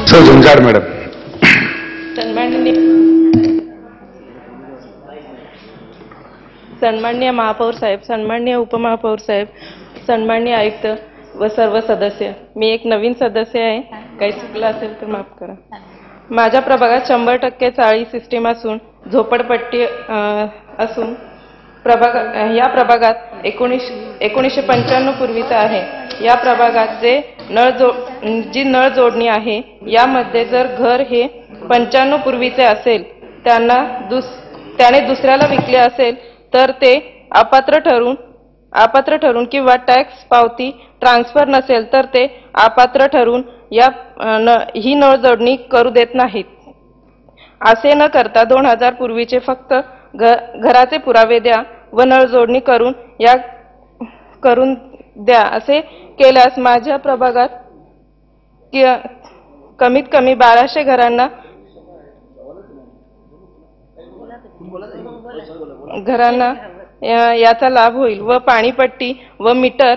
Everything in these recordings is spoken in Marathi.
सर झुंजार मॅडम. सन्माननीय महापौर साहेब, सन्माननीय उपमहापौर साहेब, सन्माननीय आयुक्त व सर्व सदस्य, मी एक नवीन सदस्य आहे. काही चुकलं असेल तर माफ करा. माझ्या प्रभागात 100% चाळी सिस्टीम असून झोपडपट्टी असून या प्रभागात 1995 पूर्वीचा आहे. या प्रभागात जी नळ जोडणी आहे यामध्ये जर घर हे 95 पूर्वीचे असेल, त्याने दुसऱ्याला विकले असेल तर ते अपात्र ठरून किंवा टॅक्स पावती ट्रान्सफर नसेल तर ते अपात्र ठरून ही नळ जोडणी करू देत नाहीत. असे न करता 2000 पूर्वीचे फक्त घराचे पुरावे द्या व नळ जोडणी करून द्या असे केल्यास माझ्या प्रभागात कमीत कमी 1200 घरांना याचा लाभ होईल व पाणीपट्टी व मीटर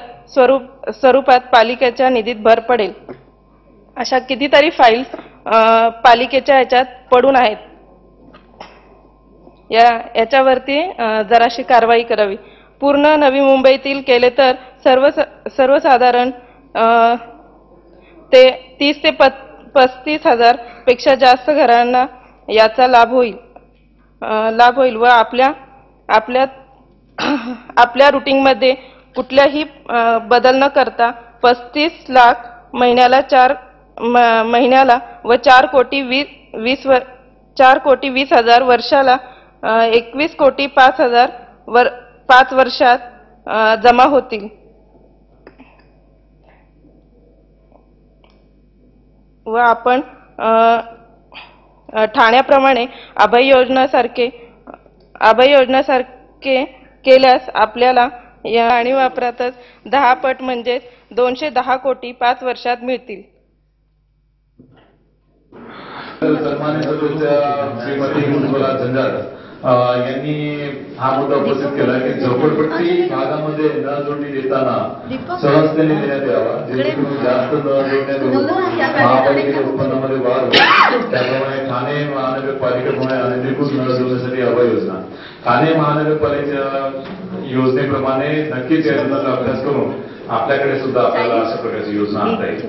स्वरूपात पालिकेच्या निधीत भर पडेल. अशा कितीतरी फाईल्स पालिकेच्या याच्यात पडून आहेत. याच्यावरती जराशी कारवाई करावी. पूर्ण नवी मुंबईतील केले तर सर्वसाधारण 30 ते 35 हजार पेक्षा जास्त घरांना याचा लाभ होईल व आपल्या रूटिंगमध्ये कुठल्याही बदल न करता 35 लाख महिन्याला व 4 कोटी 20 हजार वर्षाला 21 कोटी 5 हजार 5 वर्षात जमा होतील. व आपण ठाण्याप्रमाणे अभय योजनासारखे केल्यास आपल्याला या आणि वापरातच 10 पट म्हणजे 210 कोटी 5 वर्षात मिळतील. सन्माननीय सदस्य श्रीमती उज्ज्वला झंझार यांनी हा मुद्दा उपस्थित केला की झोपडपट्टी भागामध्ये नळ जोडणी देताना सहजतेने देण्यात यावा, जेणेकरून जास्त नळ जोडण्यात महापालिकेच्या उत्पन्नामध्ये वाढ होईल. त्याप्रमाणे ठाणे महानगरपालिकेप्रमाणे अनधिकृत नळ जोडण्यासाठी अभय योजना, ठाणे महानगरपालिकेच्या योजनेप्रमाणे नक्कीच या योजनेचा अभ्यास करून आपल्याकडे सुद्धा आपल्याला अशा प्रकारची योजना आणता येईल.